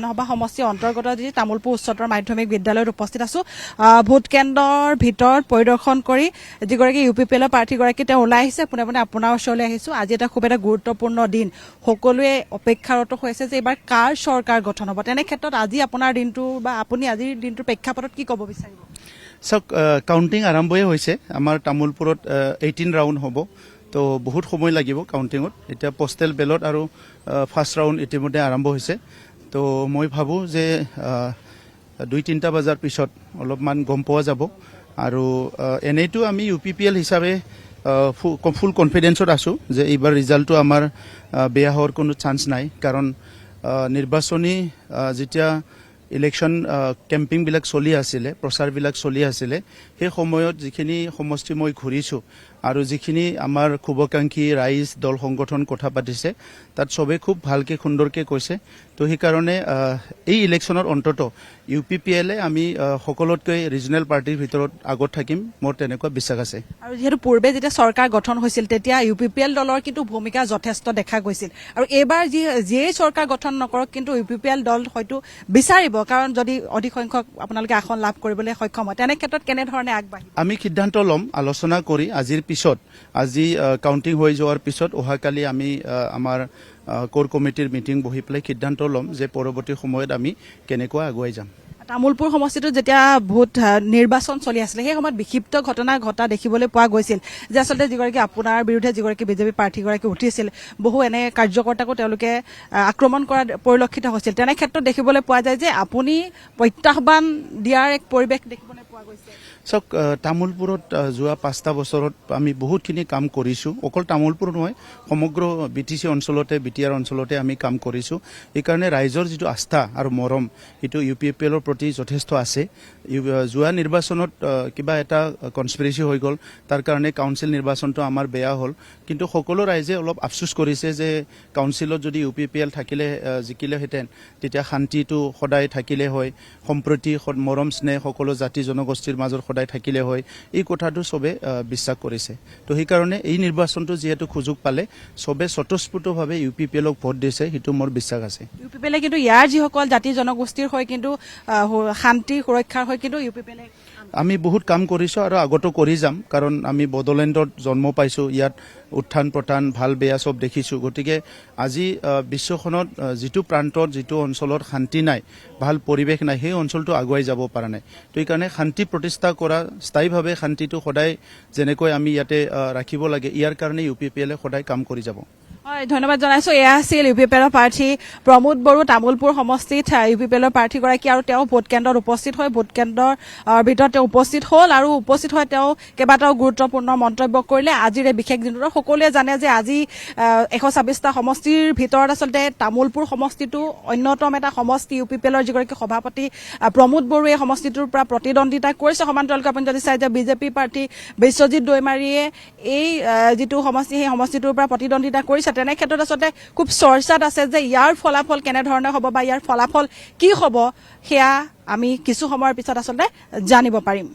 নহবা সমষ্টি অন্তৰ্গত যি তামুলপুৰ উচ্চতৰ মাধ্যমিক বিদ্যালয়ত উপস্থিত আছো ভোট কেন্দ্ৰৰ ভিতৰত পৰিদৰ্শন কৰি যিগৰাকী ইউপিপিএলৰ প্ৰাৰ্থীগৰাকী তেওঁ ওলাই আহিছে পোনে পোনে আপোনাৰ ওচৰলৈ আহিছো আজি এটা খুব এটা গুৰুত্বপূৰ্ণ দিন সকলোৱে অপেক্ষাৰত হৈছে যে এবাৰ কাৰ চৰকাৰ গঠন হ'ব তেনে ক্ষেত্ৰত আজি আপোনাৰ দিনটো বা আপুনি আজিৰ দিনটোৰ প্ৰেক্ষাপটত কি ক'ব বিচাৰিব সব কাউন্টিং আৰম্ভই হৈছে আমাৰ তামুলপুৰত 18 ৰাউণ্ড হ'ব তো বহুত সময় লাগিব কাউন্টিঙত এতিয়া পোষ্টেল বেলট আৰু ফাৰ্ষ্ট ৰাউণ্ড ইতিমধ্যে আৰম্ভ হৈছে তো মই ভাবোঁ যে 2-3টা বজাৰ পিছত অলপমান গম পোৱা যাব আৰু এনেইতো আমি ইউপিপিএল হিচাপে ফুল কনফিডেন্সত আছোঁ যে এইবাৰ ৰিজাল্টটো আমাৰ বেয়া হোৱাৰ কোনো চান্স নাই কাৰণ নিৰ্বাচনী যেতিয়া ইলেকশ্যন কেম্পিংবিলাক চলি আছিলে প্ৰচাৰবিলাক চলি আছিলে সেই সময়ত যিখিনি সমষ্টি মই ঘূৰিছোঁ আৰু যিখিনি আমাৰ শুভাকাংক্ষী ৰাইজ দল সংগঠন কথা পাতিছে তাত চবে খুব ভালকৈ সুন্দৰকৈ কৈছে তো সেইকাৰণে এই ইলেকশ্যনৰ অন্তত ইউপিপিএলে আমি সকলোতকৈ ৰিজনেল পাৰ্টিৰ ভিতৰত আগত থাকিম মোৰ তেনেকুৱা বিশ্বাস আছে আৰু যিহেতু পূৰ্বে যেতিয়া চৰকাৰ গঠন হৈছিল তেতিয়া ইউপিপিএল দলৰ কিন্তু ভূমিকা যথেষ্ট দেখা গৈছিল আৰু এইবাৰ যিয়েই চৰকাৰ গঠন নকৰক কিন্তু ইউপিপিএল দল হয়তো বিচাৰিব কাৰণ যদি অধিক সংখ্যক আপোনালোকে আসন লাভ কৰিবলৈ সক্ষম হয় তেনে ক্ষেত্ৰত কেনেধৰণে আগবাঢ়িব আমি সিদ্ধান্ত ল'ম আলোচনা কৰি আজিৰ পিছত আজি কাউন্টিং হৈ যোৱাৰ পিছত অহাকালি আমি আমাৰ কোৰ কমিটিৰ মিটিং বহি পেলাই সিদ্ধান্ত ল'ম যে পৰৱৰ্তী সময়ত আমি কেনেকৈ আগুৱাই যাম তামুলপুৰ সমষ্টিটোত যেতিয়া ভোট নিৰ্বাচন চলি আছিলে সেই সময়ত বিক্ষিপ্ত ঘটনা ঘটা দেখিবলৈ পোৱা গৈছিল যে আচলতে যিগৰাকী আপোনাৰ বিৰুদ্ধে যিগৰাকী বিজেপি প্ৰাৰ্থীগৰাকী উঠিছিল বহু এনে কাৰ্যকৰ্তাকো তেওঁলোকে আক্ৰমণ কৰা পৰিলক্ষিত হৈছিল তেনে ক্ষেত্ৰত দেখিবলৈ পোৱা যায় যে আপুনি প্ৰত্যাহ্বান দিয়াৰ এক পৰিৱেশ দেখিবলৈ পোৱা গৈছে চাওক তামুলপুৰত যোৱা 5টা বছৰত আমি বহুতখিনি কাম কৰিছোঁ অকল তামুলপুৰ নহয় সমগ্ৰ বিটিচি অঞ্চলতে বিটিআৰ অঞ্চলতে আমি কাম কৰিছোঁ এইকাৰণে ৰাইজৰ যিটো আস্থা আৰু মৰম সেইটো ইউপিপিএলৰ প্ৰতি যথেষ্ট আছে যোৱা নিৰ্বাচনত কিবা এটা কনস্পিৰেচি হৈ গ'ল তাৰ কাৰণে কাউন্সিল নিৰ্বাচনটো আমাৰ বেয়া হ'ল কিন্তু সকলো ৰাইজে অলপ আফচোচ কৰিছে যে কাউন্সিলত যদি ইউপিপিএল থাকিলে জিকিলেহেঁতেন তেতিয়া শান্তিটো সদায় থাকিলে হয় সম্প্ৰতি মৰম স্নেহ সকলো জাতি জনগোষ্ঠীৰ মাজত সদায় থাকিলে হয় এই কথাটো চবে বিশ্বাস কৰিছে তো সেইকাৰণে এই নিৰ্বাচনটো যিহেতু সুযোগ পালে চবে স্বতঃস্ফূৰ্তভাৱে ইউপিপিএলক ভোট দিছে সেইটো মোৰ বিশ্বাস আছে ইউপিপিএলে কিন্তু ইয়াৰ যিসকল জাতি জনগোষ্ঠীৰ হয় কিন্তু শান্তি সুৰক্ষাৰ হয় কিন্তু ইউপিপিএলে আমি বহুত কাম কৰিছোঁ আৰু আগতো কৰি যাম কাৰণ আমি বড়োলেণ্ডত জন্ম পাইছোঁ ইয়াত উত্থান পতান ভাল বেয়া চব দেখিছোঁ গতিকে আজি বিশ্বখনত যিটো প্ৰান্তত যিটো অঞ্চলত শান্তি নাই ভাল পৰিৱেশ নাই সেই অঞ্চলটো আগুৱাই যাব পৰা নাই তো এইকাৰণে শান্তি প্ৰতিষ্ঠা কৰা স্থায়ীভাৱে শান্তিটো সদায় যেনেকৈ আমি ইয়াতে ৰাখিব লাগে ইয়াৰ কাৰণে ইউপিপিএলে সদায় কাম কৰি যাব হয় ধন্যবাদ জনাইছো এয়া আছিল ইউপিপিএলৰ প্ৰাৰ্থী প্ৰমোদ বড়ো তামুলপুৰ সমষ্টিত ইউপিপিএলৰ প্ৰাৰ্থীগৰাকী আৰু তেওঁ ভোট কেন্দ্ৰত উপস্থিত হৈ ভোট কেন্দ্ৰৰ ভিতৰত তেওঁ উপস্থিত হ'ল আৰু উপস্থিত হৈ তেওঁ কেইবাটাও গুৰুত্বপূৰ্ণ মন্তব্য কৰিলে আজিৰ এই বিশেষ দিনটোত সকলোৱে জানে যে আজি 126টা সমষ্টিৰ ভিতৰত আচলতে তামুলপুৰ সমষ্টিটো অন্যতম এটা সমষ্টি ইউপিপিএলৰ যিগৰাকী সভাপতি প্ৰমোদ বড়োৱে সমষ্টিটোৰ পৰা প্ৰতিদ্বন্দ্বিতা কৰিছে সমান্তৰালকৈ আপুনি যদি চাই যে বিজেপি প্ৰাৰ্থী বিশ্বজিৎ দৈমাৰীয়ে এই যিটো সমষ্টি সেই সমষ্টিটোৰ পৰা প্ৰতিদ্বন্দ্বিতা কৰিছে তেনে ক্ষেত্ৰত আচলতে খুব চৰ্চাত আছে যে ইয়াৰ ফলাফল কেনেধৰণে হ'ব বা ইয়াৰ ফলাফল কি হ'ব সেয়া আমি কিছু সময়ৰ পিছত আচলতে জানিব পাৰিম